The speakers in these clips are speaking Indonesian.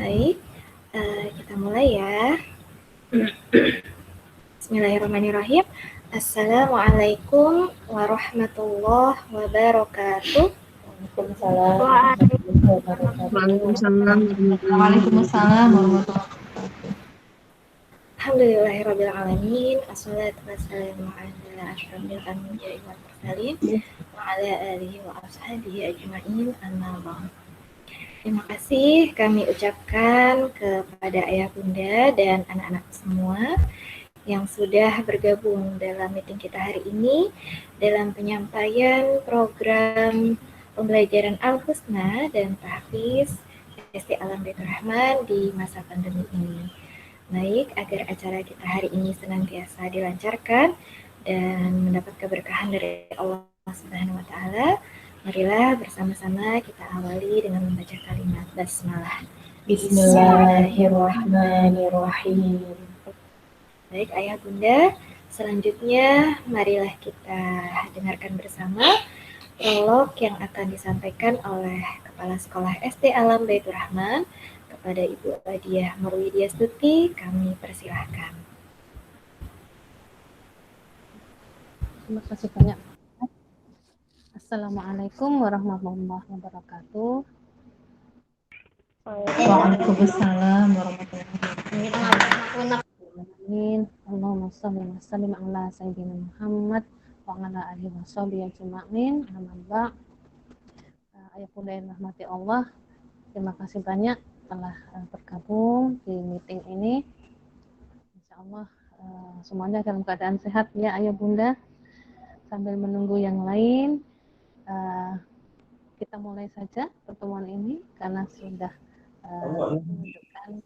Baik, kita mulai ya. Bismillahirrahmanirrahim. Assalamualaikum warahmatullahi wabarakatuh. Waalaikumsalam warahmatullahi wabarakatuh. Waalaikumsalam warahmatullahi Waalaikumsalam warahmatullahi Alhamdulillahirabbil alamin. Assalatu wassalamu ala asyrofil anbiya'i wal mursalin wa ala alihi wa ashabihi ajma'in. Amma ba'd. Terima kasih kami ucapkan kepada ayah bunda dan anak-anak semua yang sudah bergabung dalam meeting kita hari ini dalam penyampaian program pembelajaran Al-Husna dan Tahfiz SD Alam Baitur Rahman di masa pandemi ini. Baik, agar acara kita hari ini senantiasa dilancarkan dan mendapat keberkahan dari Allah Subhanahu wa taala, marilah bersama-sama kita awali dengan membaca kalimat basmalah. Bismillahirrahmanirrahim. Baik, ayah bunda, selanjutnya marilah kita dengarkan bersama prolog yang akan disampaikan oleh Kepala Sekolah SD Alam Baitur Rahman kepada Ibu Adiah Marwidia Stuti. Kami persilahkan. Terima kasih banyak. Assalamualaikum warahmatullahi wabarakatuh. Waalaikumsalam warahmatullahi wabarakatuh. Allahumma shalli wa sallim ala sayyidina Muhammad wa ala alihi wa sahbihi ajma'in. Amma ba'd. Ayah bunda yang rahmati Allah, terima kasih banyak telah bergabung di meeting ini. Insyaallah semuanya dalam keadaan sehat ya ayah bunda. Sambil menunggu yang lain, kita mulai saja pertemuan ini karena sudah menunjukkan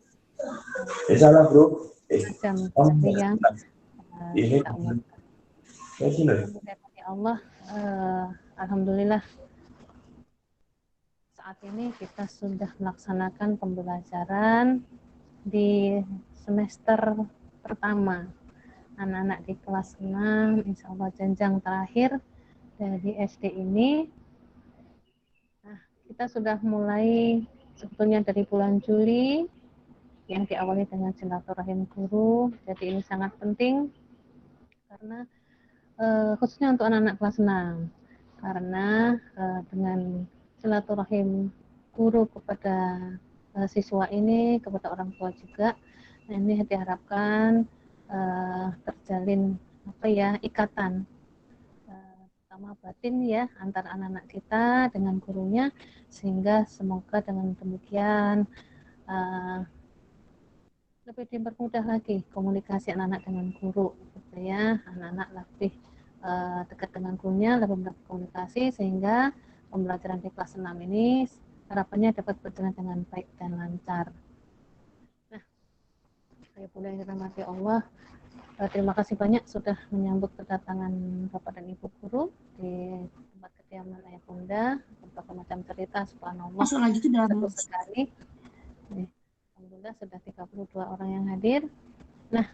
salah bro. jam tadi yang kita umumkan. Ya Allah, alhamdulillah saat ini kita sudah melaksanakan pembelajaran di semester pertama. Anak-anak di kelas 6, insya Allah jenjang terakhir dari SD ini. Nah, kita sudah mulai sebetulnya dari bulan Juli yang diawali dengan silaturahim guru. Jadi ini sangat penting karena khususnya untuk anak-anak kelas 6. Karena dengan silaturahim guru kepada siswa ini, kepada orang tua juga, nah ini diharapkan terjalin ikatan pertama batin ya antara anak-anak kita dengan gurunya, sehingga semoga dengan demikian lebih dipermudah lagi komunikasi anak-anak dengan guru, gitu ya. Anak-anak lebih dekat dengan gurunya, lebih berkomunikasi, sehingga pembelajaran di kelas 6 ini harapannya dapat berjalan dengan baik dan lancar. Nah, saya bunda yang dirahmati Allah, terima kasih banyak sudah menyambut kedatangan Bapak dan Ibu guru di tempat kediaman ayah bunda. Berbagai macam cerita, subhanallah, seru sekali. Alhamdulillah sudah 32 orang yang hadir. Nah,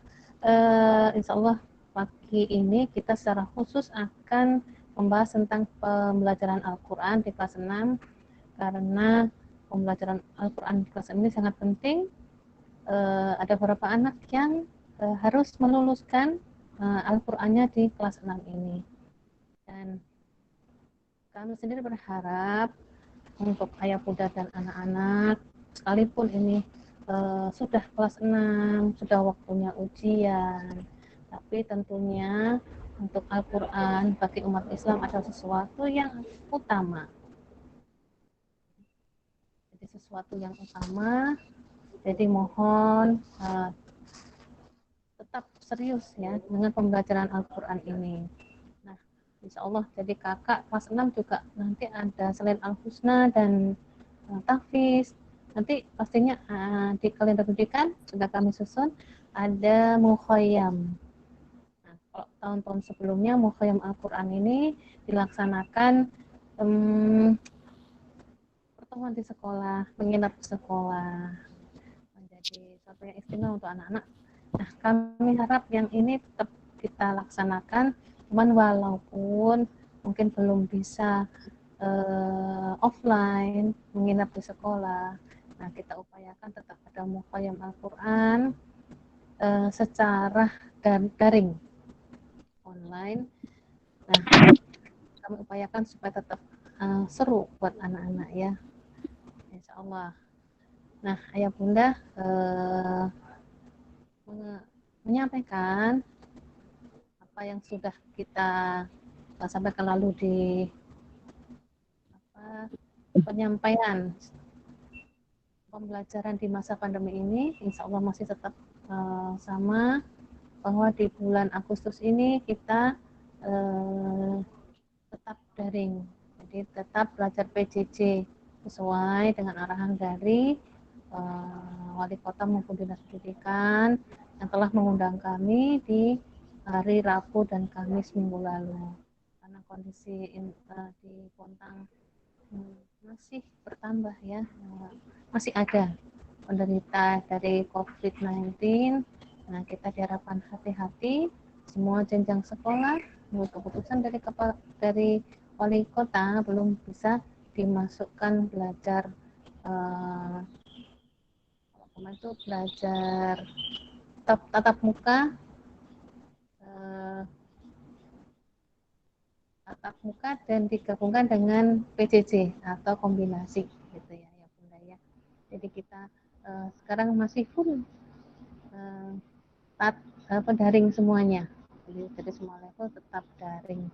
insya Allah pagi ini kita secara khusus akan membahas tentang pembelajaran Al-Quran di kelas 6, karena pembelajaran Al-Quran di kelas 6 ini sangat penting. Ada beberapa anak yang harus meluluskan Al-Qur'annya di kelas 6 ini. Dan kami sendiri berharap untuk ayah bunda dan anak-anak, sekalipun ini sudah kelas 6, sudah waktunya ujian, tapi tentunya untuk Al-Qur'an bagi umat Islam adalah sesuatu yang utama. Jadi sesuatu yang utama, jadi mohon tetap serius ya dengan pembelajaran Al-Quran ini. Nah, insya Allah jadi kakak kelas 6 juga nanti ada selain Al-Husna dan Tahfiz, nanti pastinya di kalender pendidikan sudah kami susun ada Mukhayyam. Nah, kalau tahun-tahun sebelumnya Mukhayyam Al-Quran ini dilaksanakan pertemuan di sekolah, menginap di sekolah, menjadi sesuatu yang istimewa untuk anak-anak. Nah, kami harap yang ini tetap kita laksanakan, cuman walaupun mungkin belum bisa offline, menginap di sekolah, Nah, kita upayakan tetap ada muqayyam Al-Quran secara daring online. Nah, kami upayakan supaya tetap seru buat anak-anak ya, insya Allah. Nah, ayah bunda menyampaikan apa yang sudah kita sampaikan lalu di penyampaian pembelajaran di masa pandemi ini, insya Allah masih tetap sama, bahwa di bulan Agustus ini kita tetap daring, jadi tetap belajar PJJ sesuai dengan arahan dari wali kota maupun dinas pendidikan yang telah mengundang kami di hari Rabu dan Kamis minggu lalu, karena kondisi di Bontang masih bertambah ya, masih ada penderita dari COVID-19. Nah, kita diharapkan hati-hati semua jenjang sekolah. Menurut keputusan dari wali kota belum bisa dimasukkan belajar itu belajar tatap muka dan digabungkan dengan PJJ atau kombinasi gitu ya, ya Bunda ya. Jadi kita sekarang masih full daring semuanya. Jadi semua level tetap daring.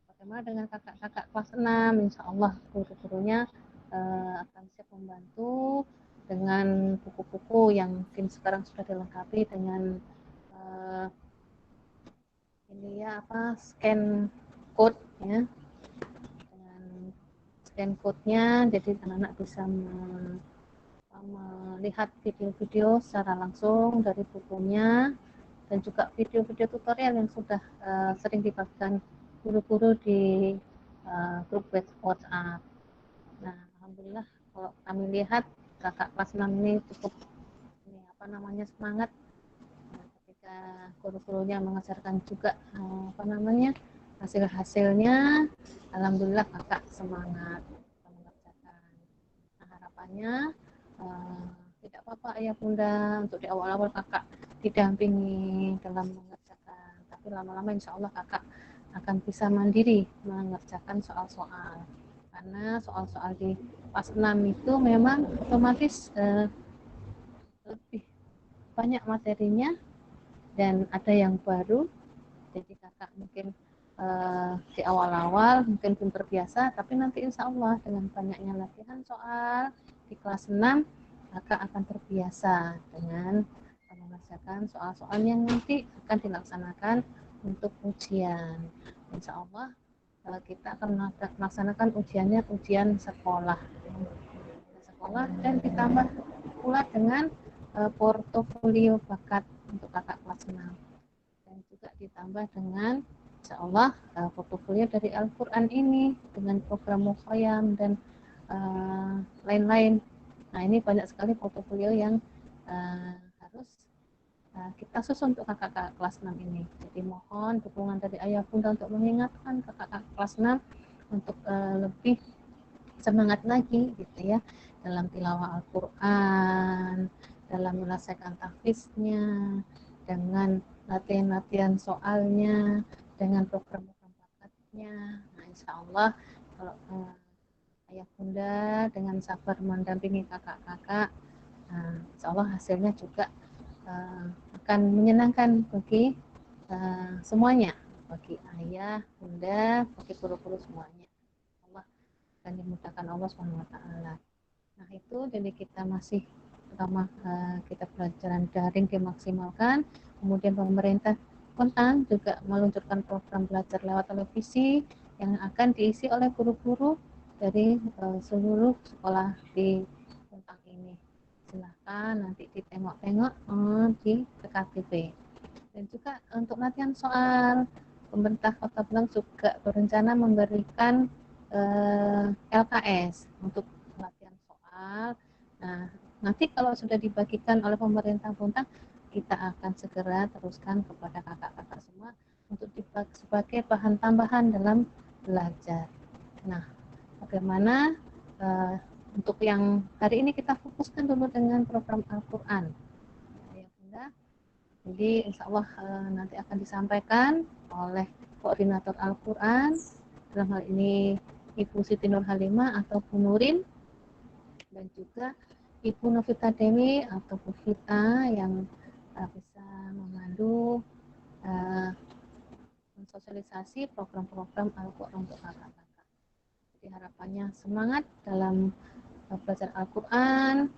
Bagaimana dengan kakak-kakak kelas 6? Insya Allah guru-gurunya akan siap membantu dengan buku-buku yang mungkin sekarang sudah dilengkapi dengan scan code ya, dengan scan code-nya, jadi anak-anak bisa melihat video-video secara langsung dari bukunya, dan juga video-video tutorial yang sudah sering dibagikan guru-guru di grup WhatsApp. Nah, alhamdulillah kalau kami lihat kakak kelas 6 ini cukup semangat ketika guru-gurunya mengajarkan juga hasil-hasilnya. Alhamdulillah kakak semangat mengerjakan. Nah, harapannya tidak apa-apa ayah bunda untuk di awal-awal kakak didampingi dalam mengerjakan, tapi lama-lama insya Allah kakak akan bisa mandiri mengerjakan soal-soal, karena soal-soal di pas 6 itu memang otomatis lebih banyak materinya dan ada yang baru. Jadi kakak mungkin di awal-awal mungkin belum terbiasa, tapi nanti insya Allah dengan banyaknya latihan soal di kelas 6 kakak akan terbiasa dengan mengerjakan soal-soal yang nanti akan dilaksanakan untuk ujian. Insya Allah kita akan melaksanakan ujiannya ujian sekolah dan ditambah pula dengan portofolio bakat untuk kakak kelas 6, dan juga ditambah dengan insya Allah portofolio dari Al-Quran ini dengan program muqayyam dan lain-lain. Nah, ini banyak sekali portofolio yang harus kita susun untuk kakak-kakak kelas 6 ini. Jadi mohon dukungan dari ayah bunda untuk mengingatkan kakak-kakak kelas 6 untuk lebih semangat lagi gitu ya dalam tilawah Al-Quran, dalam menyelesaikan tahfiznya, dengan latihan-latihan soalnya, dengan program-program bakatnya. Nah, insya Allah kalau ayah bunda dengan sabar mendampingi kakak-kakak, insya Allah hasilnya juga akan menyenangkan bagi semuanya, bagi ayah, bunda, bagi guru-guru semuanya. Allah akan dimudahkan Allah SWT. Nah, itu jadi kita masih pertama kita pelajaran daring dimaksimalkan, kemudian pemerintah Bontang juga meluncurkan program belajar lewat televisi yang akan diisi oleh guru-guru dari seluruh sekolah di Bontang ini. Silahkan nanti ditengok-tengok di PKTP. Dan juga untuk latihan soal, pemerintah Kota Bontang juga berencana memberikan LKS untuk latihan soal. Nah, nanti kalau sudah dibagikan oleh pemerintah Bontang, kita akan segera teruskan kepada kakak-kakak semua untuk sebagai bahan tambahan dalam belajar. Nah, bagaimana untuk yang hari ini kita fokuskan dulu dengan program Al-Quran. Ya, Bunda. Jadi insya Allah nanti akan disampaikan oleh koordinator Al-Quran, dalam hal ini Ibu Siti Nur Halimah atau Bu Nurin, dan juga Ibu Novita Dewi atau Bu Vita yang bisa memandu mensosialisasi program-program Al-Quran untuk kakak-kakak. Jadi harapannya semangat dalam belajar Al-Quran,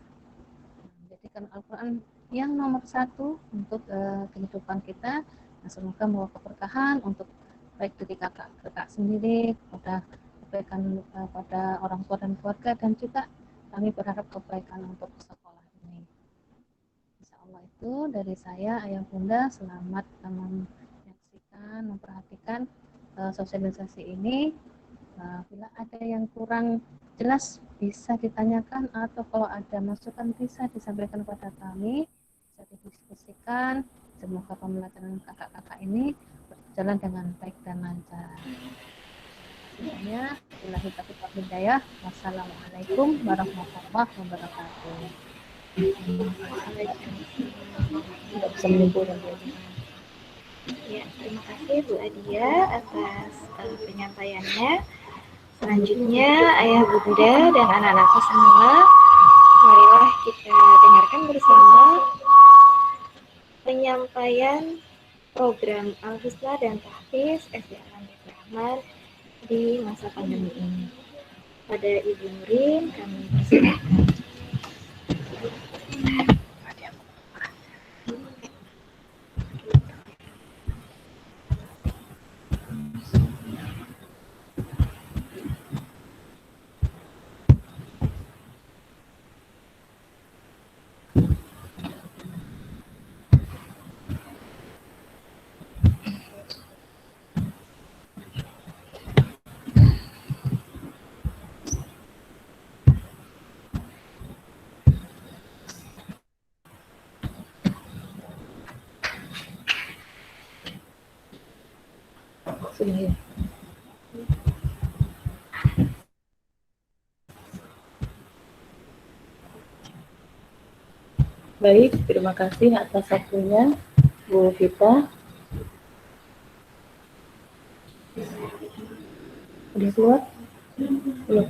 menjadikan Al-Quran yang nomor satu untuk kehidupan kita. Nah, semoga membawa keberkahan untuk baik dari kakak-kakak sendiri, pada kebaikan pada orang tua dan keluarga, dan juga kami berharap kebaikan untuk sekolah ini. Insya Allah itu dari saya, Ayah Bunda. Selamat menyaksikan, memperhatikan sosialisasi ini. Bila ada yang kurang jelas bisa ditanyakan, atau kalau ada masukan bisa disampaikan kepada kami, bisa didiskusikan. Semoga pembelajaran kakak-kakak ini berjalan dengan baik dan lancar. Semuanya, billahi taufiq wal hidayah. Wassalamualaikum warahmatullahi wabarakatuh. Tidak bisa menyimpulkan. Ya, terima kasih Bu Adia atas penyampaiannya. Selanjutnya, Ayah Bunda dan anak-anakku semua, marilah kita dengarkan bersama penyampaian program Al-Husna dan Tahfiz SD Al-Handif Rahman di masa pandemi ini. Pada Ibu Nurin, kami persilakan. Sudah ya. Baik, terima kasih atas waktunya Bu Vita. Udah keluar? Belum.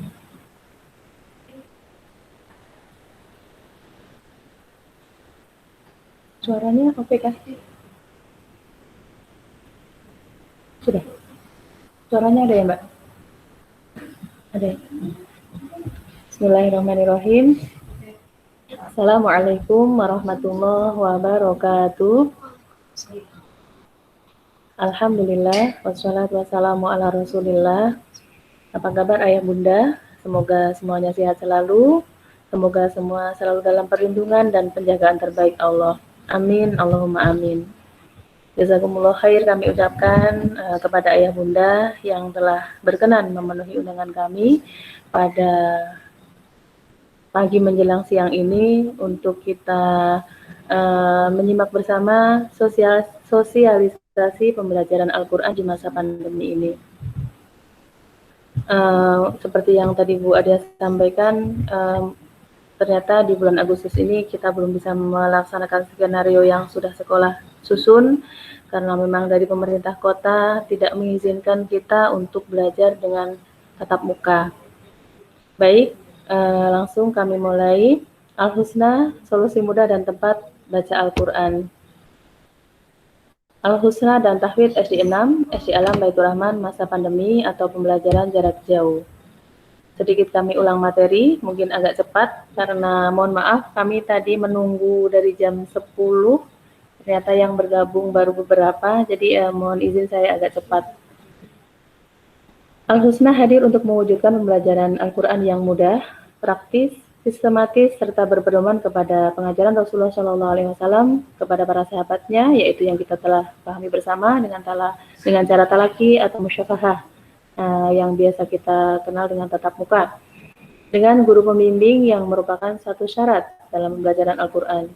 Suaranya oke kah? Sudah. Suaranya ada ya, Mbak? Ada ya? Bismillahirrahmanirrahim. Assalamualaikum warahmatullahi wabarakatuh. Alhamdulillah, wassalatu wassalamu ala rasulillah. Apa kabar Ayah Bunda? Semoga semuanya sehat selalu. Semoga semua selalu dalam perlindungan dan penjagaan terbaik Allah. Amin, Allahumma amin. Jazakumullah khair kami ucapkan kepada Ayah Bunda yang telah berkenan memenuhi undangan kami pada pagi menjelang siang ini untuk kita menyimak bersama sosialisasi pembelajaran Al-Quran di masa pandemi ini. Seperti yang tadi Bu Adia sampaikan, ternyata di bulan Agustus ini kita belum bisa melaksanakan skenario yang sudah sekolah susun karena memang dari pemerintah kota tidak mengizinkan kita untuk belajar dengan tatap muka. Baik, langsung kami mulai. Al-Husna, solusi mudah dan tepat baca Al-Quran. Al-Husna dan Tahfidz SD 6, SD Alam Baitur Rahman masa pandemi atau pembelajaran jarak jauh. Sedikit kami ulang materi, mungkin agak cepat karena mohon maaf kami tadi menunggu dari jam 10, ternyata yang bergabung baru beberapa, jadi mohon izin saya agak cepat. Al-Husna hadir untuk mewujudkan pembelajaran Al-Quran yang mudah, praktis, sistematis, serta berpedoman kepada pengajaran Rasulullah SAW kepada para sahabatnya, yaitu yang kita telah pahami bersama dengan cara talaki atau musyafahah, yang biasa kita kenal dengan tatap muka, dengan guru pembimbing yang merupakan satu syarat dalam pembelajaran Al-Quran,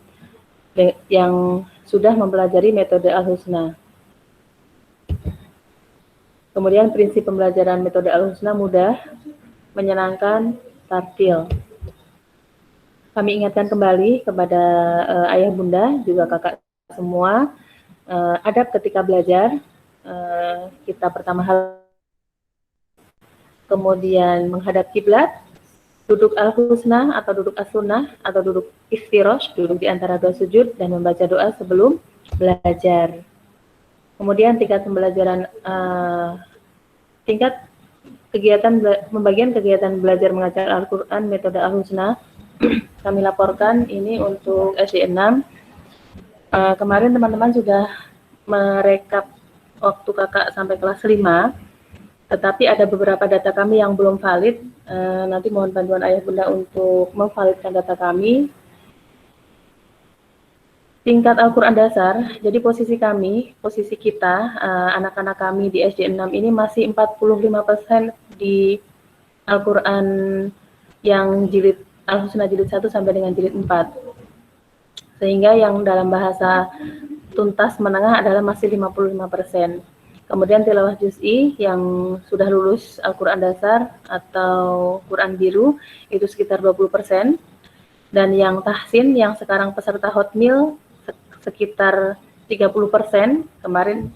yang sudah mempelajari metode Al-Husna. Kemudian prinsip pembelajaran metode Al-Husna mudah, menyenangkan, tartil. Kami ingatkan kembali kepada ayah bunda, juga kakak semua, adab ketika belajar. Kita pertama kemudian menghadap kiblat, duduk al-husna atau duduk as-sunnah atau duduk iftirosh, duduk di antara dua sujud dan membaca doa sebelum belajar. Kemudian tingkat pembelajaran, tingkat kegiatan pembagian kegiatan belajar mengajar Al-Quran metode al-husna kami laporkan ini untuk SD 6. Kemarin teman-teman sudah merekap waktu kakak sampai kelas 5, tetapi ada beberapa data kami yang belum valid. Nanti mohon bantuan ayah bunda untuk memvalidkan data kami. Tingkat Al-Quran dasar, jadi posisi kita, anak-anak kami di SD 6 ini masih 45% di Al-Quran yang jilid Al-Husna jilid 1 sampai dengan jilid 4. Sehingga yang dalam bahasa tuntas menengah adalah masih 55%. Kemudian tilawah juz'i yang sudah lulus Al-Quran dasar atau Quran biru itu sekitar 20%. Dan yang tahsin yang sekarang peserta hotmil sekitar 30%. Kemarin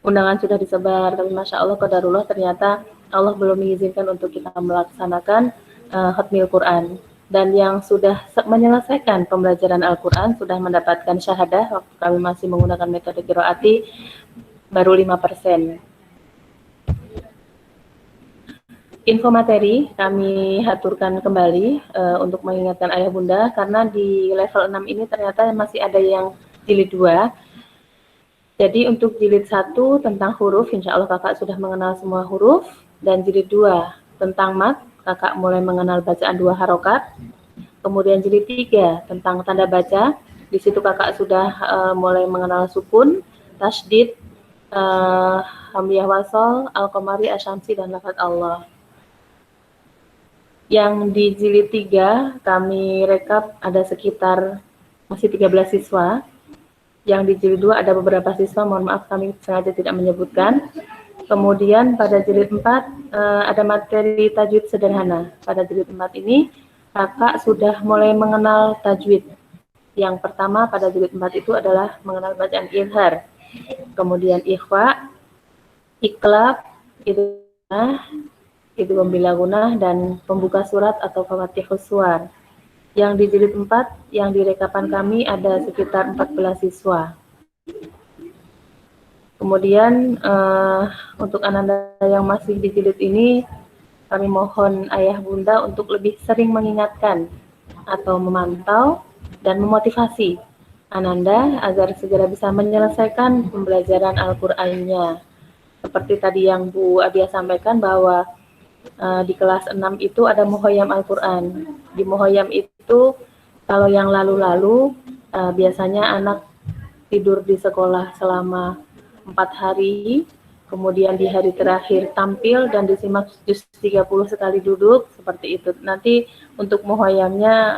undangan sudah disebar, tapi Masya Allah, qadarullah, ternyata Allah belum mengizinkan untuk kita melaksanakan hotmil Quran. Dan yang sudah menyelesaikan pembelajaran Al-Quran sudah mendapatkan syahadah waktu kami masih menggunakan metode qiraati baru 5%. Info materi kami haturkan kembali untuk mengingatkan ayah bunda, karena di level 6 ini ternyata masih ada yang jilid 2. Jadi untuk jilid 1 tentang huruf, insya Allah kakak sudah mengenal semua huruf, dan jilid 2 tentang mat, kakak mulai mengenal bacaan 2 harokat. Kemudian jilid 3 tentang tanda baca, di situ kakak sudah mulai mengenal sukun, tasydid, hamzah wasol, al-qamari, asyamsi, dan lafaz Allah. Yang di jilid 3 kami rekap ada sekitar masih 13 siswa. Yang di jilid 2 ada beberapa siswa, mohon maaf kami sengaja tidak menyebutkan. Kemudian pada jilid 4 ada materi tajwid sederhana. Pada jilid 4 ini kakak sudah mulai mengenal tajwid. Yang pertama pada jilid 4 itu adalah mengenal bacaan izhar. Kemudian ikhfa, iqlab, idgham bila gunah, dan pembuka surat atau fawathihus suwar. Yang di jilid 4 yang direkapan kami ada sekitar 14 siswa. Kemudian untuk ananda yang masih di jilid ini, kami mohon ayah bunda untuk lebih sering mengingatkan atau memantau dan memotivasi ananda agar segera bisa menyelesaikan pembelajaran Al-Qur'annya. Seperti tadi yang Bu Adia sampaikan bahwa di kelas 6 itu ada muhoyam Al-Quran. Di muhoyam itu kalau yang lalu-lalu biasanya anak tidur di sekolah selama 4 hari, kemudian di hari terakhir tampil dan disimak juz 30 sekali duduk, seperti itu. Nanti untuk muhoyamnya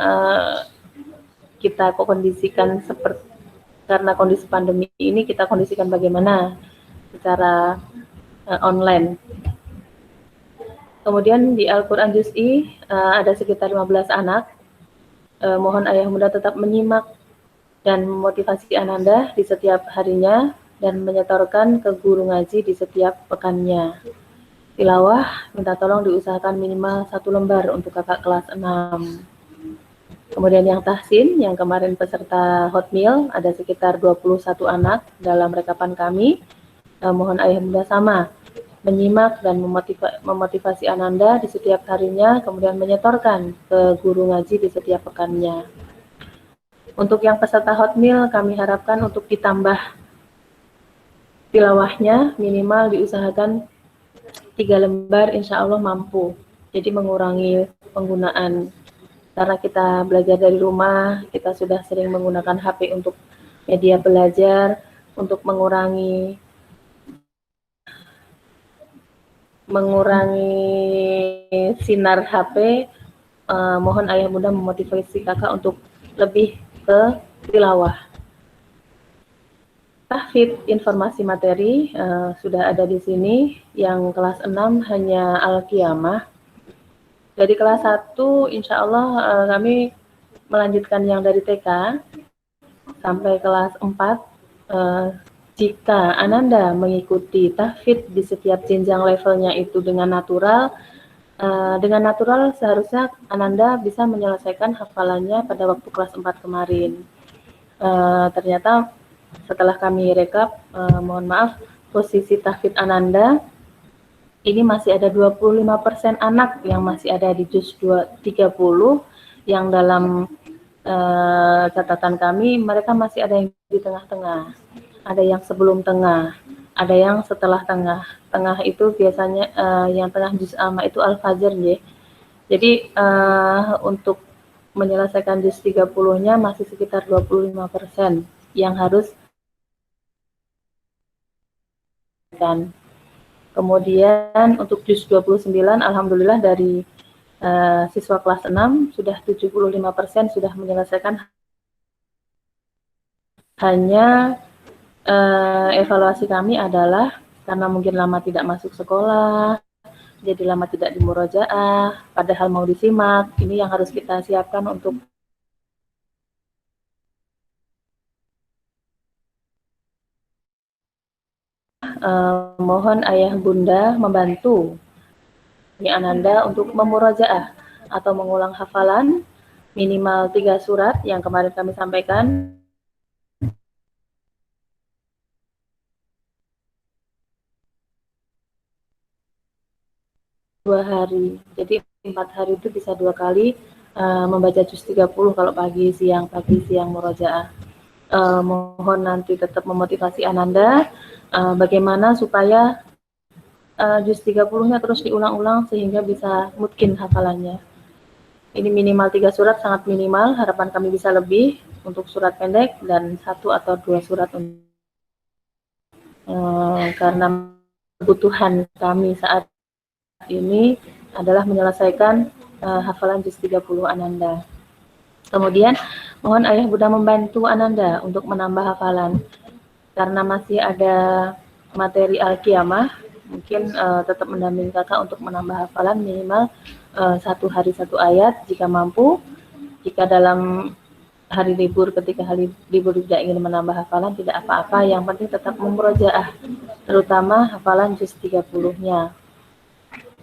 kita kondisikan seperti, karena kondisi pandemi ini kita kondisikan bagaimana secara online. Kemudian di Al-Quran Juz'i ada sekitar 15 anak. Mohon ayah bunda tetap menyimak dan memotivasi ananda di setiap harinya dan menyetorkan ke guru ngaji di setiap pekannya. Tilawah minta tolong diusahakan minimal 1 lembar untuk kakak kelas 6. Kemudian yang tahsin, yang kemarin peserta hotmil ada sekitar 21 anak dalam rekapan kami. Mohon ayah bunda sama menyimak dan memotivasi ananda di setiap harinya, kemudian menyetorkan ke guru ngaji di setiap pekannya. Untuk yang peserta hotmil kami harapkan untuk ditambah tilawahnya, minimal diusahakan 3 lembar, insya Allah mampu. Jadi mengurangi penggunaan, karena kita belajar dari rumah, kita sudah sering menggunakan HP untuk media belajar, untuk mengurangi sinar HP. Mohon ayah bunda memotivasi kakak untuk lebih ke tilawah. Tahfidz informasi materi sudah ada di sini. Yang kelas 6 hanya Al-Qiyamah. Dari kelas 1 insya Allah kami melanjutkan yang dari TK sampai kelas 4. Jika Ananda mengikuti tahfidz di setiap jenjang levelnya itu dengan natural seharusnya Ananda bisa menyelesaikan hafalannya pada waktu kelas 4 kemarin. Ternyata setelah kami rekap, mohon maaf, posisi tahfidz Ananda ini masih ada 25% anak yang masih ada di juz 30, yang dalam catatan kami mereka masih ada yang di tengah-tengah, ada yang sebelum tengah, ada yang setelah tengah. Tengah itu biasanya yang tengah juz amma itu Al-Fajr ya. Jadi untuk menyelesaikan juz 30-nya masih sekitar 25% yang harus kan. Kemudian untuk juz 29 alhamdulillah dari siswa kelas 6 sudah 75% sudah menyelesaikan. Hanya evaluasi kami adalah karena mungkin lama tidak masuk sekolah, jadi lama tidak di murojaah, padahal mau disimak. Ini yang harus kita siapkan untuk mohon ayah bunda membantu Ananda untuk memurojaah atau mengulang hafalan minimal 3 surat yang kemarin kami sampaikan. Dua hari, jadi 4 hari itu bisa 2 kali membaca juz 30 kalau pagi siang murojaah. Mohon nanti tetap memotivasi Ananda bagaimana supaya juz 30-nya terus diulang-ulang sehingga bisa mungkin hafalannya. Ini minimal 3 surat, sangat minimal, harapan kami bisa lebih untuk surat pendek dan 1 atau 2 surat karena kebutuhan kami saat ini adalah menyelesaikan hafalan juz 30 Ananda. Kemudian mohon ayah bunda membantu Ananda untuk menambah hafalan karena masih ada materi Al-Qiyamah, mungkin tetap mendampingi kakak untuk menambah hafalan minimal 1 hari 1 ayat jika mampu. Jika dalam hari libur, ketika hari libur tidak ingin menambah hafalan, tidak apa-apa, yang penting tetap memurojaah, terutama hafalan juz 30-nya.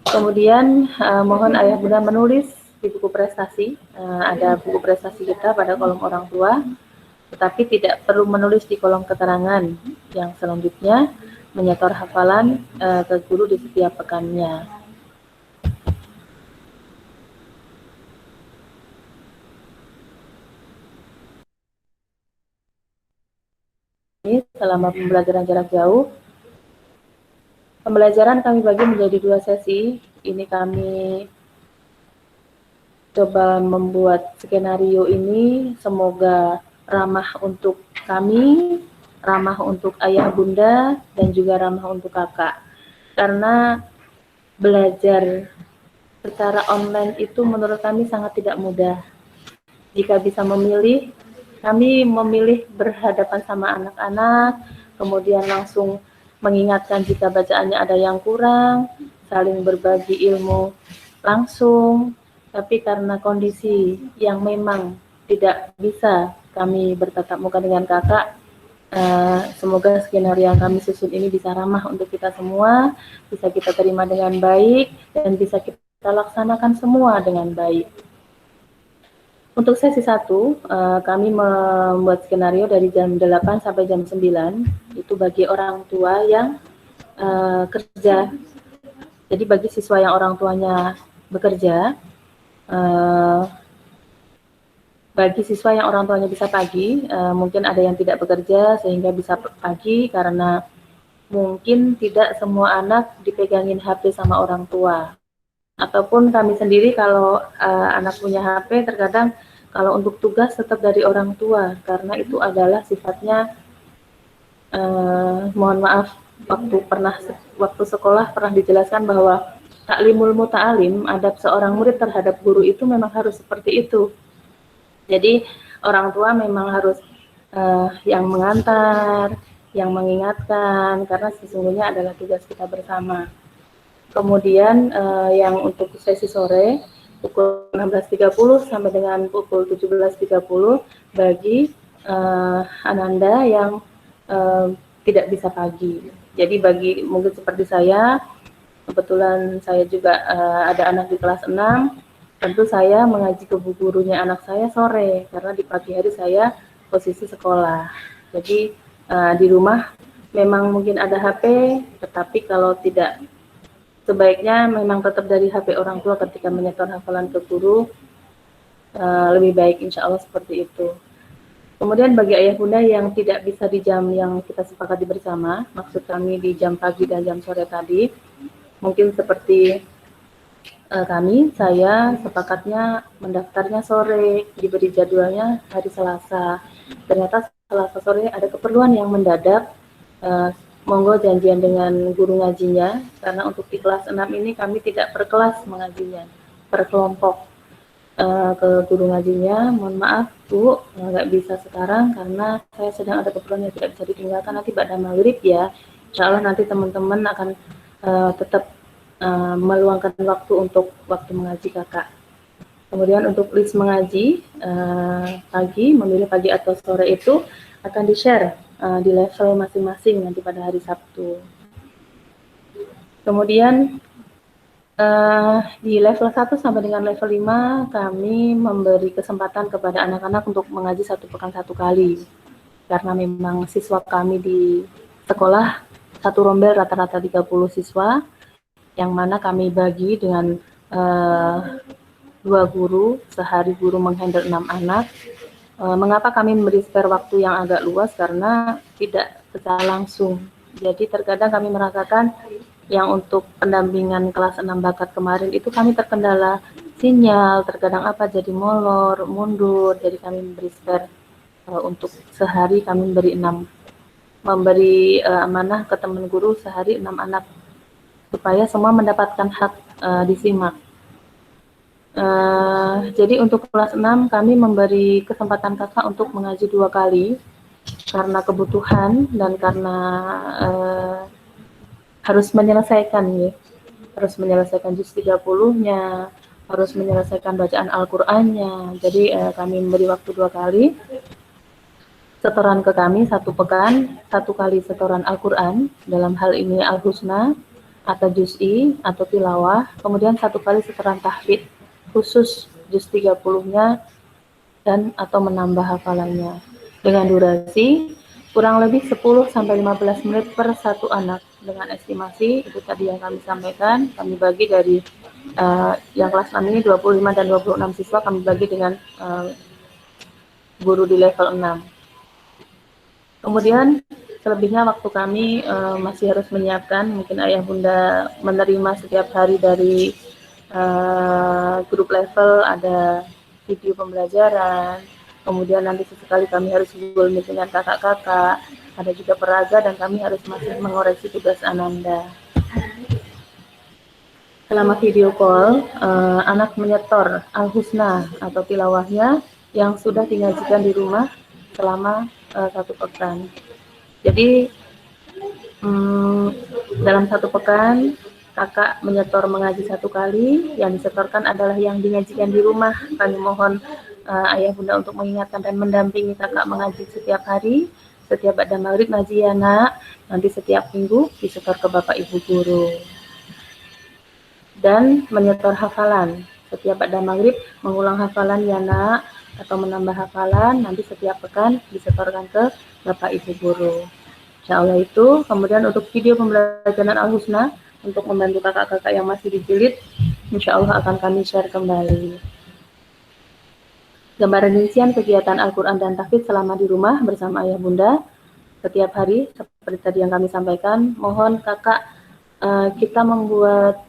Kemudian mohon ayah bunda menulis di buku prestasi, ada buku prestasi kita pada kolom orang tua, tetapi tidak perlu menulis di kolom keterangan. Yang selanjutnya menyetor hafalan ke guru di setiap pekannya. Ini selama pembelajaran jarak jauh. Pembelajaran kami bagi menjadi 2 sesi. Ini kami coba membuat skenario ini semoga ramah untuk kami, ramah untuk ayah bunda, dan juga ramah untuk kakak. Karena belajar secara online itu menurut kami sangat tidak mudah. Jika bisa memilih, kami memilih berhadapan sama anak-anak, kemudian langsung mengingatkan jika bacaannya ada yang kurang, saling berbagi ilmu langsung. Tapi karena kondisi yang memang tidak bisa kami bertatap muka dengan kakak, semoga skenario yang kami susun ini bisa ramah untuk kita semua, bisa kita terima dengan baik, dan bisa kita laksanakan semua dengan baik. Untuk sesi 1, kami membuat skenario dari jam 8 sampai jam 9, itu bagi orang tua yang kerja. Jadi bagi siswa yang orang tuanya bekerja, bagi siswa yang orang tuanya bisa pagi, mungkin ada yang tidak bekerja sehingga bisa pagi karena mungkin tidak semua anak dipegangin HP sama orang tua. Ataupun kami sendiri kalau anak punya HP, terkadang kalau untuk tugas tetap dari orang tua, karena itu adalah sifatnya, mohon maaf, waktu sekolah pernah dijelaskan bahwa taklimul muta'alim, adab seorang murid terhadap guru itu memang harus seperti itu. Jadi orang tua memang harus yang mengantar, yang mengingatkan, karena sesungguhnya adalah tugas kita bersama. Kemudian yang untuk sesi sore, pukul 16.30 sampai dengan pukul 17.30 bagi Ananda yang tidak bisa pagi. Jadi bagi mungkin seperti saya, kebetulan saya juga ada anak di kelas 6, tentu saya mengaji ke gurunya anak saya sore, karena di pagi hari saya posisi sekolah. Jadi di rumah memang mungkin ada HP, tetapi kalau tidak, sebaiknya memang tetap dari HP orang tua ketika menyetor hafalan ke guru, lebih baik insya Allah seperti itu. Kemudian bagi ayah bunda yang tidak bisa di jam yang kita sepakati bersama, maksud kami di jam pagi dan jam sore tadi, mungkin seperti saya sepakatnya mendaftarnya sore, diberi jadwalnya hari Selasa. Ternyata Selasa sore ada keperluan yang mendadak, monggo janjian dengan guru ngajinya, karena untuk di kelas 6 ini kami tidak per kelas mengajinya, per kelompok. Ke guru ngajinya, mohon maaf Bu, nggak bisa sekarang karena saya sedang ada keperluan yang tidak bisa ditinggalkan, nanti pada maghrib ya. Insya Allah nanti teman-teman akan tetap meluangkan waktu untuk waktu mengaji kakak. Kemudian untuk list mengaji pagi, memilih pagi atau sore itu akan di-share di level masing-masing nanti pada hari Sabtu. Kemudian di level 1 sampai dengan level 5 kami memberi kesempatan kepada anak-anak untuk mengaji 1 pekan 1 kali, karena memang siswa kami di sekolah satu rombel rata-rata 30 siswa, yang mana kami bagi dengan 2 guru, sehari guru menghandle 6 anak. Mengapa kami memberi spare waktu yang agak luas? Karena tidak secara langsung, jadi terkadang kami merasakan yang untuk pendampingan kelas 6 bakat kemarin itu kami terkendala sinyal, terkadang jadi molor, mundur, jadi kami memberi spare untuk sehari kami memberi amanah ke teman guru sehari 6 anak supaya semua mendapatkan hak disimak. Jadi untuk kelas 6 kami memberi kesempatan kakak untuk mengaji 2 kali karena kebutuhan dan karena harus menyelesaikan juz 30-nya, harus menyelesaikan bacaan Al-Qur'annya. Jadi kami memberi waktu 2 kali. Setoran ke kami 1 pekan, 1 kali setoran Al-Qur'an, dalam hal ini Al-Husna atau juz'i atau tilawah, kemudian 1 kali setoran tahfidz khusus juz 30-nya dan atau menambah hafalannya. Dengan durasi kurang lebih 10 sampai 15 menit per 1 anak. Dengan estimasi itu tadi yang kami sampaikan, kami bagi dari yang kelas 6 ini 25 dan 26 siswa kami bagi dengan guru di level 6. Kemudian selebihnya waktu kami masih harus menyiapkan, mungkin ayah bunda menerima setiap hari dari grup level ada video pembelajaran, kemudian nanti sesekali kami harus Google Meet dengan kakak-kakak, ada juga peraga, dan kami harus masih mengoreksi tugas Ananda. Selama video call, anak menyetor Al-Husna atau tilawahnya yang sudah digajikan di rumah selama 1 pekan. Jadi dalam 1 pekan kakak menyetor mengaji 1 kali, yang disetorkan adalah yang digajikan di rumah. Kami mohon ayah bunda untuk mengingatkan dan mendampingi kakak mengaji setiap hari, setiap ba'da maghrib ngaji ya nak, nanti setiap minggu disetor ke bapak ibu guru. Dan menyetor hafalan, setiap ba'da maghrib mengulang hafalan ya nak, atau menambah hafalan, nanti setiap pekan disetorkan ke bapak ibu guru. Insya Allah itu. Kemudian untuk video pembelajaran Al-Husna, untuk membantu kakak-kakak yang masih dijilid, insya Allah akan kami share kembali. Gambaran rincian kegiatan Al-Quran dan tahfidz selama di rumah bersama ayah bunda setiap hari, seperti tadi yang kami sampaikan. Mohon kakak kita membuat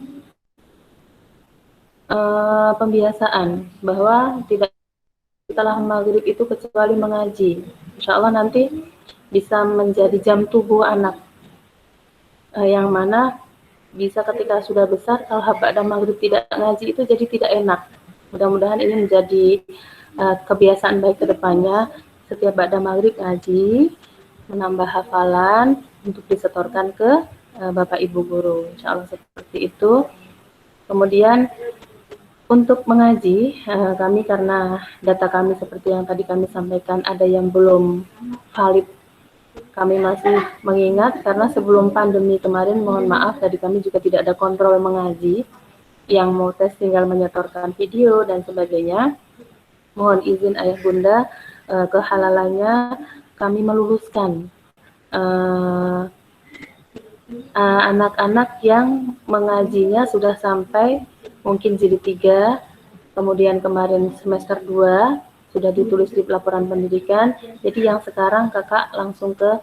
pembiasaan bahwa tidak setelah maghrib itu kecuali mengaji. Insya Allah nanti bisa menjadi jam tubuh anak, yang mana bisa ketika sudah besar, kalau ba'da maghrib tidak ngaji itu jadi tidak enak. Mudah-mudahan ini menjadi kebiasaan baik ke depannya, setiap ba'da maghrib ngaji, menambah hafalan untuk disetorkan ke bapak ibu guru. Insya Allah seperti itu. Kemudian Untuk mengaji, kami karena data kami seperti yang tadi kami sampaikan ada yang belum valid, kami masih mengingat karena sebelum pandemi kemarin, mohon maaf, tadi kami juga tidak ada kontrol mengaji, yang mau tes tinggal menyetorkan video dan sebagainya. Mohon izin ayah bunda, kehalalannya kami meluluskan anak-anak yang mengajinya sudah sampai mungkin jilid 3, kemudian kemarin semester 2 sudah ditulis di laporan pendidikan, jadi yang sekarang kakak langsung ke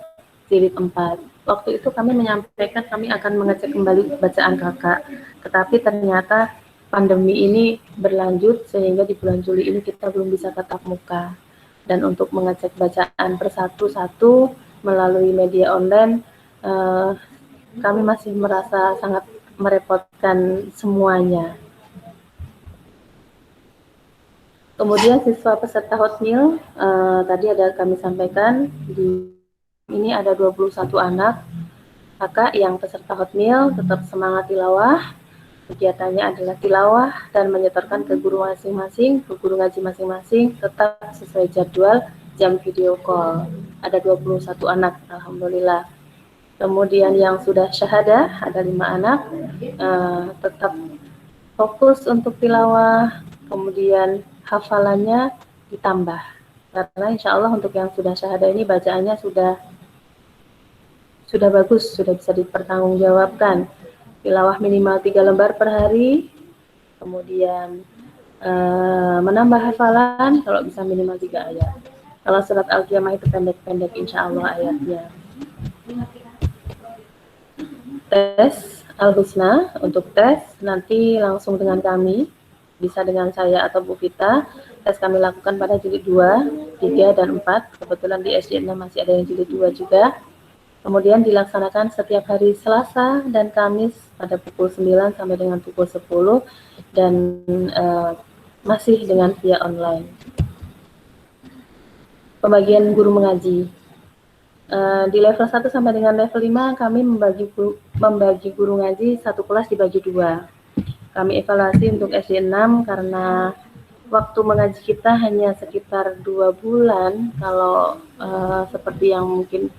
jilid 4. Waktu itu kami menyampaikan kami akan mengecek kembali bacaan kakak, tetapi ternyata pandemi ini berlanjut sehingga di bulan Juli ini kita belum bisa tatap muka. Dan untuk mengecek bacaan per satu-satu melalui media online, kami masih merasa sangat merepotkan semuanya. Kemudian siswa peserta hotmil, tadi ada kami sampaikan, ini ada 21 anak kakak yang peserta hotmil, tetap semangat tilawah. Kegiatannya adalah tilawah dan menyetorkan ke guru masing-masing, ke guru ngaji masing-masing, tetap sesuai jadwal jam video call. Ada 21 anak, alhamdulillah. Kemudian yang sudah syahadah ada 5 anak, tetap fokus untuk tilawah, kemudian hafalannya ditambah. Karena insya Allah untuk yang sudah syahadah ini bacaannya sudah bagus, sudah bisa dipertanggungjawabkan. Tilawah minimal 3 lembar per hari, kemudian menambah hafalan kalau bisa minimal 3 ayat. Kalau surat Al-Qiyamah itu pendek-pendek insya Allah ayatnya. Tes Al-Husna, untuk tes nanti langsung dengan kami, bisa dengan saya atau Bu Vita. Tes kami lakukan pada jilid 2, 3, dan 4. Kebetulan di SD 6 masih ada yang jilid 2 juga. Kemudian dilaksanakan setiap hari Selasa dan Kamis pada pukul 9 sampai dengan pukul 10 dan masih dengan via online. Pembagian guru mengaji. Di level 1 sampai dengan level 5 kami membagi guru ngaji satu kelas dibagi 2. Kami evaluasi untuk SD 6 karena waktu mengaji kita hanya sekitar 2 bulan. Kalau seperti yang mungkin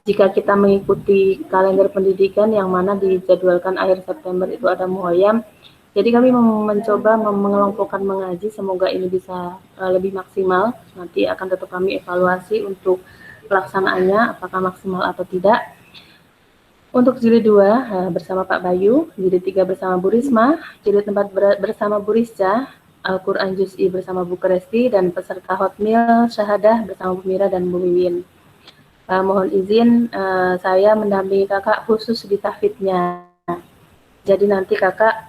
jika kita mengikuti kalender pendidikan yang mana dijadwalkan akhir September itu ada muhoyam, jadi kami mencoba mengelompokkan mengaji, semoga ini bisa lebih maksimal. Nanti akan tetap kami evaluasi untuk pelaksanaannya apakah maksimal atau tidak. Untuk jilid 2 bersama Pak Bayu, jilid 3 bersama Bu Risma, jilid 4 bersama Bu Risca, Al-Quran Juz'i bersama Bu Keresti, dan peserta hotmil syahadah bersama Bu Mira dan Bu Wiwin. Mohon izin saya mendampingi kakak khusus di tahfidnya. Jadi nanti kakak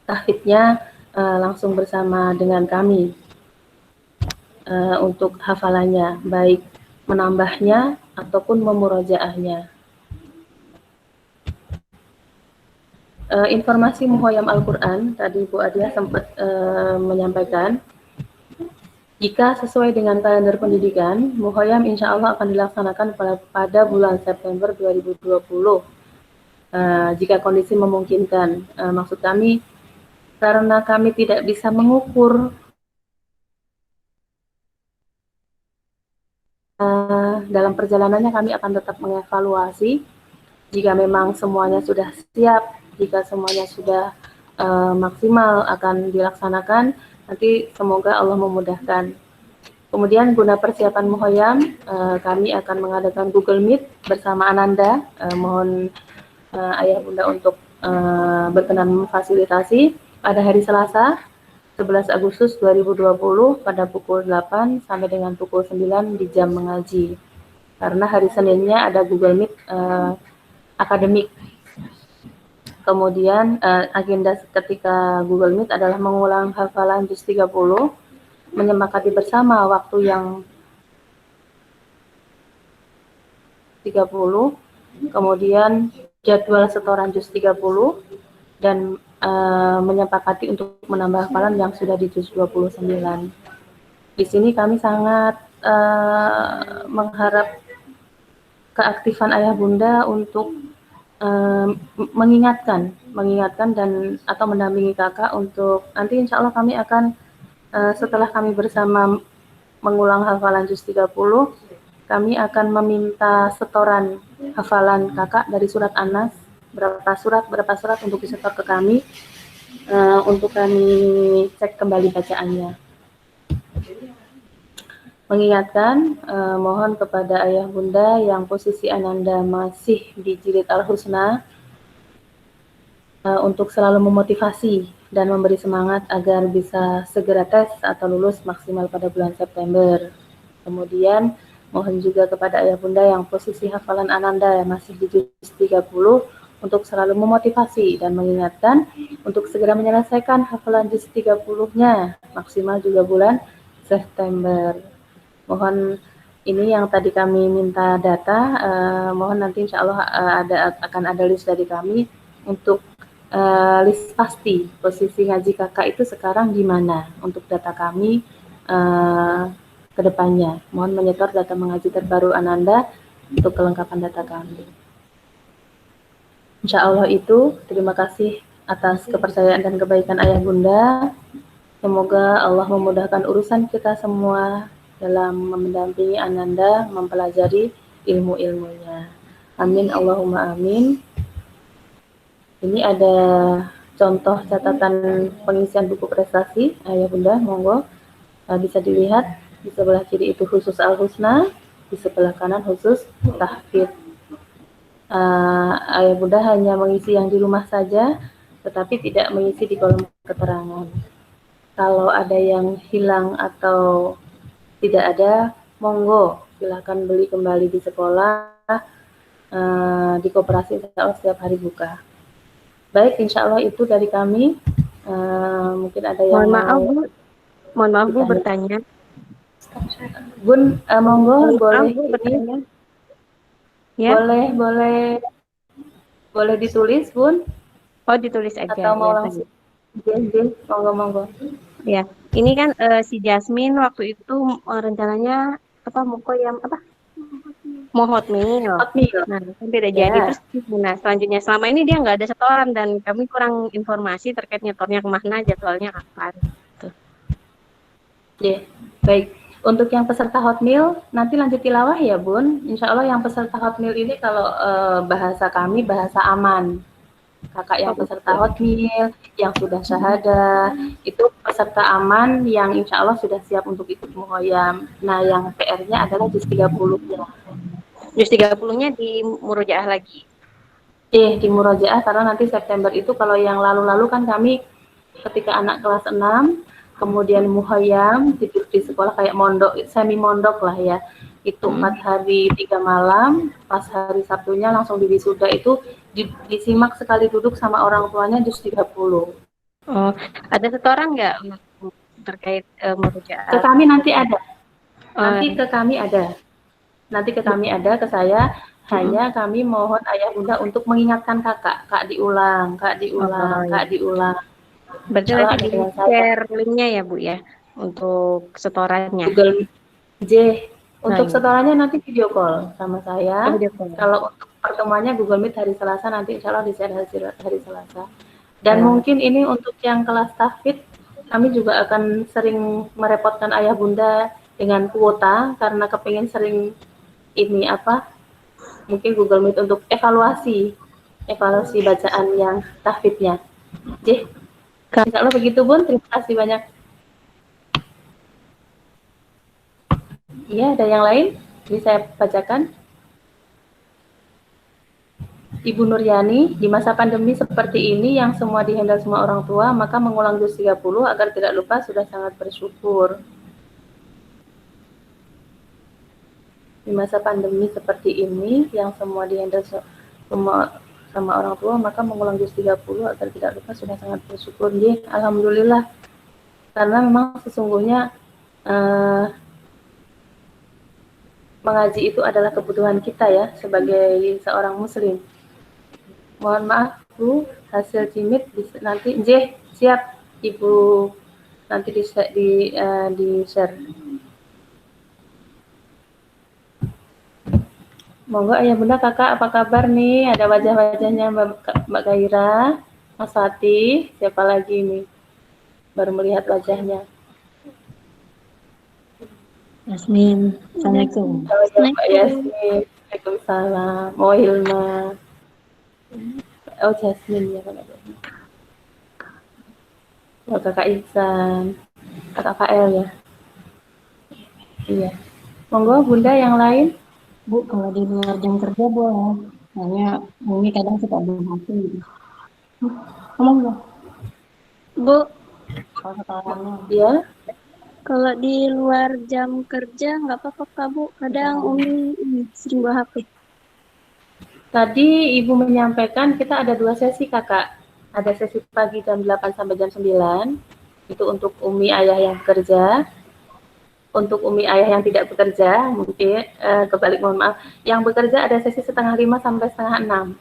tahfidnya langsung bersama dengan kami untuk hafalannya, baik menambahnya ataupun memurojaahnya. Informasi muhoyam Al-Quran, tadi Bu Adia sempat menyampaikan, jika sesuai dengan kalender pendidikan, muhoyam insya Allah akan dilaksanakan pada bulan September 2020. Jika kondisi memungkinkan, maksud kami, karena kami tidak bisa mengukur dalam perjalanannya, kami akan tetap mengevaluasi. Jika memang semuanya sudah siap, jika semuanya sudah maksimal akan dilaksanakan, nanti semoga Allah memudahkan. Kemudian guna persiapan muhoyam, kami akan mengadakan Google Meet bersama Ananda. Mohon ayah bunda untuk berkenan memfasilitasi pada hari Selasa 11 Agustus 2020 pada pukul 8 sampai dengan pukul 9 di jam mengaji. Karena hari Seninnya ada Google Meet akademik. Kemudian agenda ketika Google Meet adalah mengulang hafalan juz 30, menyepakati bersama waktu yang 30, kemudian jadwal setoran juz 30, dan menyepakati untuk menambah hafalan yang sudah di juz 29. Di sini kami sangat mengharap keaktifan ayah bunda untuk mengingatkan dan atau mendampingi kakak untuk nanti insya Allah kami akan setelah kami bersama mengulang hafalan juz 30, kami akan meminta setoran hafalan kakak dari surat An-Nas, berapa surat untuk disetor ke kami, untuk kami cek kembali bacaannya. Mengingatkan, mohon kepada ayah bunda yang posisi ananda masih di jilid al-husna, untuk selalu memotivasi dan memberi semangat agar bisa segera tes atau lulus maksimal pada bulan September. Kemudian mohon juga kepada ayah bunda yang posisi hafalan ananda masih di juz 30 untuk selalu memotivasi dan mengingatkan untuk segera menyelesaikan hafalan juz 30-nya maksimal juga bulan September. Mohon ini yang tadi kami minta data, mohon nanti insya Allah akan ada list dari kami untuk list pasti posisi ngaji kakak itu sekarang di mana untuk data kami ke depannya. Mohon menyetor data mengaji terbaru Ananda untuk kelengkapan data kami. Insya Allah itu, terima kasih atas kepercayaan dan kebaikan ayah bunda. Semoga Allah memudahkan urusan kita semua dalam mendampingi Ananda mempelajari ilmu-ilmunya. Amin, Allahumma amin. Ini ada contoh catatan pengisian buku prestasi, ayah bunda, monggo. Bisa dilihat, di sebelah kiri itu khusus Al-Husna, di sebelah kanan khusus tahfidz. Ayah bunda hanya mengisi yang di rumah saja, tetapi tidak mengisi di kolom keterangan. Kalau ada yang hilang atau tidak ada, monggo silakan beli kembali di sekolah, di koperasi insya Allah setiap hari buka. Baik, insya Allah itu dari kami. Mungkin ada yang Mohon maaf Bu bertanya. Bun, monggo boleh Bu, bertanya. Ya? Boleh ditulis Bun? Oh, ditulis aja. Atau mau ya, langsung? Monggo. Ya, ini kan si Jasmine waktu itu rencananya mau hotmail. Nah, kan tidak jadi. Terus nah, selanjutnya selama ini dia nggak ada setoran dan kami kurang informasi terkait nyetornya kemana, jadwalnya kapan. Ya, baik. Untuk yang peserta hotmail nanti lanjut tilawah ya Bun. Insya Allah yang peserta hotmail ini kalau bahasa kami bahasa aman. Kakak yang peserta hotmail, yang sudah syahadah, itu peserta aman yang insya Allah sudah siap untuk ikut muhoyam. Nah, yang PR-nya adalah juz 30-nya. Juz 30-nya di murojaah lagi? Di murojaah, karena nanti September itu kalau yang lalu-lalu kan kami ketika anak kelas 6, kemudian muhoyam, tidur di sekolah kayak mondok, semi mondok lah ya. Itu 4 hari 3 malam, pas hari Sabtunya langsung diwisuda itu disimak sekali duduk sama orang tuanya juz 30. Oh, ada setoran nggak terkait murojaah? Ke kami nanti ada. Nanti ke kami ada, ke saya. Hanya kami mohon ayah bunda untuk mengingatkan kak diulang. Berarti nanti di-share linknya ya Bu ya, untuk setorannya. Google untuk setorannya nanti video call sama saya. Kalau untuk pertemuannya Google Meet hari Selasa, nanti insya Allah di-share hari Selasa. Dan mungkin ini untuk yang kelas tahfidz, kami juga akan sering merepotkan ayah bunda dengan kuota, karena kepingin sering mungkin Google Meet untuk evaluasi bacaan yang tahfidznya. Insya Allah begitu Bun, terima kasih banyak. Iya, ada yang lain? Ini saya bacakan. Ibu Nuryani, di masa pandemi seperti ini yang semua dihandle semua orang tua, maka mengulang juz 30 agar tidak lupa sudah sangat bersyukur. Di masa pandemi seperti ini yang semua dihandle semua sama orang tua, maka mengulang juz 30 agar tidak lupa sudah sangat bersyukur. Alhamdulillah. Karena memang sesungguhnya mengaji itu adalah kebutuhan kita ya sebagai seorang muslim. Mohon maaf Bu, hasil jimit nanti siap Ibu nanti di share. Monggo ayah bunda kakak apa kabar nih? Ada wajah-wajahnya Mbak Gaira, Mas Fatih, siapa lagi nih? Baru melihat wajahnya. Yasmin, Assalamualaikum. Oh ya Mbak Yasmin, Waalaikumsalam. Oh Hilma, oh Jasmine ya kalau gitu. Oh kakak Ihsan, kakak Fael ya. Iya. Monggo bunda yang lain. Bu, kalau di luar jam kerja boleh. Soalnya Umi kadang suka belum hati gitu. Ngomong nggak? Bu, kalau sekarangnya. Ya. Kalau di luar jam kerja nggak apa-apa Kak, Bu. Kadang Umi sering bawa HP. Tadi Ibu menyampaikan kita ada 2 sesi kakak. Ada sesi pagi jam 8 sampai jam 9. Itu untuk Umi ayah yang bekerja. Untuk Umi ayah yang tidak bekerja, mungkin kebalik mohon maaf. Yang bekerja ada sesi setengah 5 sampai setengah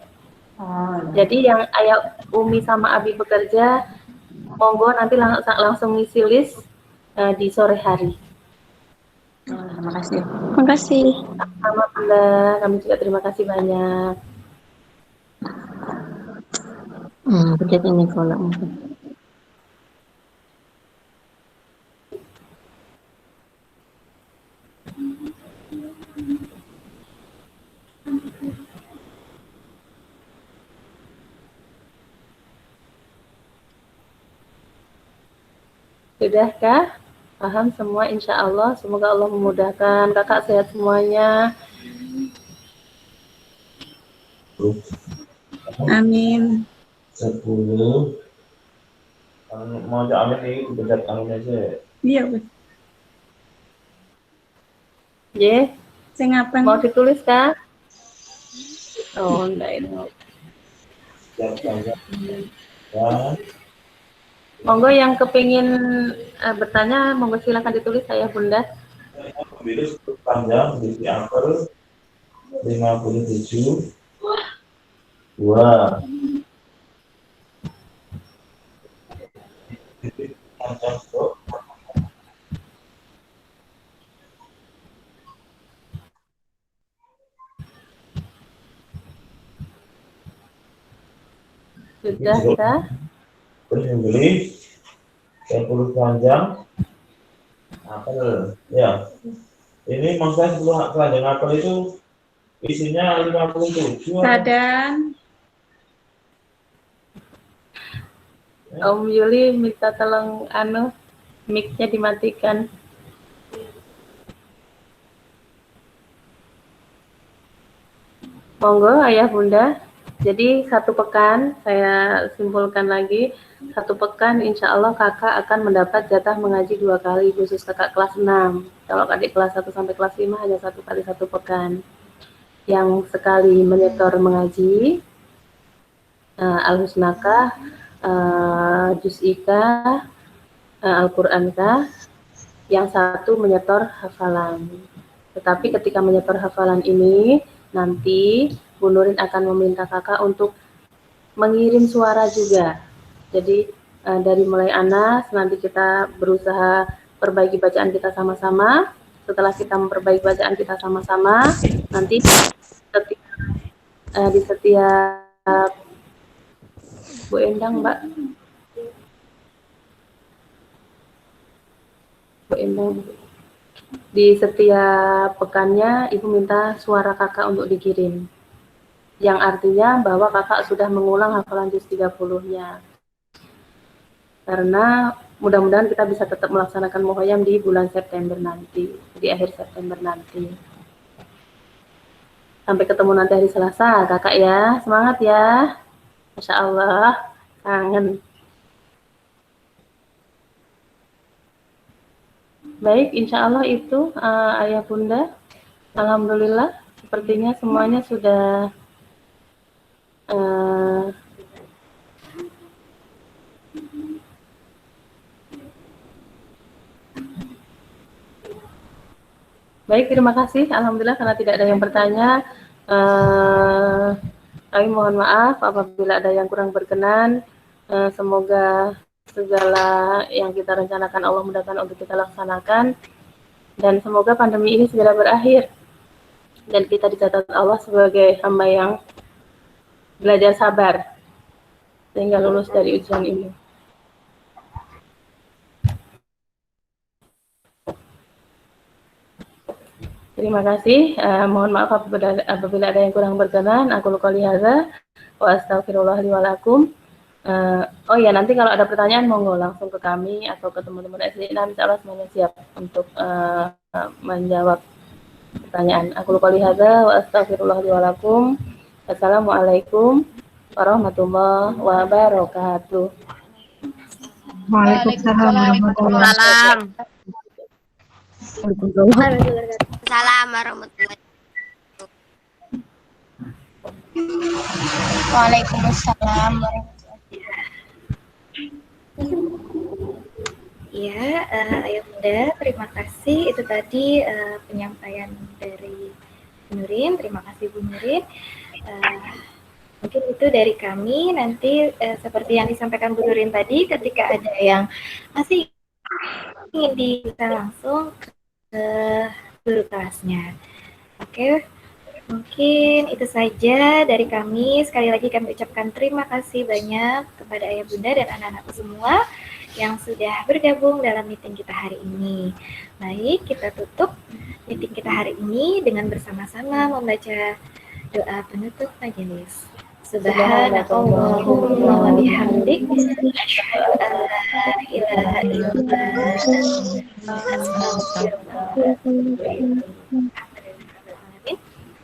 6. Jadi yang ayah Umi sama Abi bekerja, monggo nanti langsung ngisi list di sore hari. Terima kasih. Terima kasih. Sama Bunda, kami juga terima kasih banyak. Pencet ini kalau mungkin. Sudahkah? Paham semua insya Allah. Semoga Allah memudahkan. Kakak sehat semuanya. Amin. 10. Mau amin nih, pencet amin aja. Iya, Bu. Ye, Saya ngapain? mau ditulis kah? Oh, enggak ini. Ya. Monggo yang kepingin bertanya, monggo silakan ditulis saya Bunda. Virus panjang di angker 57 2 panjang kok. Sudah kah? Beli 10 panjang apel ya. Ini maksudnya 10 panjang apel itu isinya 57. Radan. Om Yuli minta tolong mic-nya dimatikan. Monggo ayah bunda. Jadi 1 pekan, saya simpulkan lagi, 1 pekan insya Allah kakak akan mendapat jatah mengaji 2 kali, khusus kakak kelas 6. Kalau adik kelas 1 sampai kelas 5 hanya 1 kali 1 pekan. Yang sekali menyetor mengaji, Al-Husnakah, Juz'ikah, Al-Qur'ankah, yang 1 menyetor hafalan. Tetapi ketika menyetor hafalan ini, nanti Bu Nurin akan meminta kakak untuk mengirim suara juga. Jadi dari mulai Anas, nanti kita berusaha perbaiki bacaan kita sama-sama. Setelah kita memperbaiki bacaan kita sama-sama, nanti di setiap Bu Endang, Mbak. Bu Endang. Di setiap pekannya, Ibu minta suara kakak untuk dikirim. Yang artinya bahwa kakak sudah mengulang hafalan juz 30-nya. Karena mudah-mudahan kita bisa tetap melaksanakan muhoyam di bulan September nanti, di akhir September nanti. Sampai ketemu nanti hari Selasa, kakak ya. Semangat ya. Masya Allah, kangen. Baik, insya Allah itu ayah bunda. Alhamdulillah, sepertinya semuanya sudah baik, terima kasih. Alhamdulillah karena tidak ada yang bertanya. Kami mohon maaf apabila ada yang kurang berkenan. Semoga segala yang kita rencanakan Allah mudahkan untuk kita laksanakan. Dan semoga pandemi ini segera berakhir. dan kita dicatat Allah sebagai hamba yang belajar sabar sehingga lulus dari ujian ini. Terima kasih. Mohon maaf apabila ada yang kurang berkenan. Aku qouli hadza wa astaghfirullah li wa lakum. Oh ya, nanti kalau ada pertanyaan monggo langsung ke kami atau ke teman-teman SD. Insyaallah semuanya siap untuk menjawab pertanyaan. Aku qouli hadza wa astaghfirullah li wa lakum. Assalamualaikum warahmatullahi wabarakatuh. Waalaikumsalam warahmatullahi Salam. Waalaikumsalam. Salam warahmatullahi. Waalaikumsalam warahmatullahi. Ya, Ayah Bunda, terima kasih. Itu tadi penyampaian dari Bu Nurin. Terima kasih Bu Nurin. Mungkin itu dari kami. Nanti seperti yang disampaikan Bu Nurin tadi, ketika ada yang masih ingin bisa langsung ke guru kelasnya. Oke, mungkin itu saja dari kami. Sekali lagi kami ucapkan terima kasih banyak kepada Ayah Bunda dan anak-anakku semua yang sudah bergabung dalam meeting kita hari ini. Baik, kita tutup meeting kita hari ini dengan bersama-sama membaca doa penutup majelis. Subhanallahumma wa bihamdik, asyhadu an la ilaha illa anta, astaghfiruka.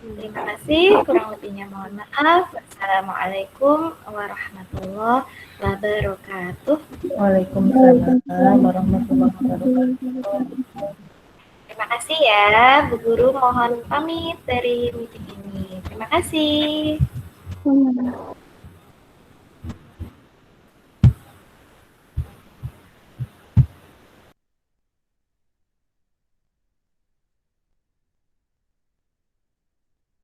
Terima kasih, kurang lebihnya mohon maaf. Wassalamualaikum warahmatullahi wabarakatuh. Waalaikumsalam warahmatullahi wabarakatuh. Terima kasih ya, Bu Guru, mohon pamit dari meeting ini. Terima kasih.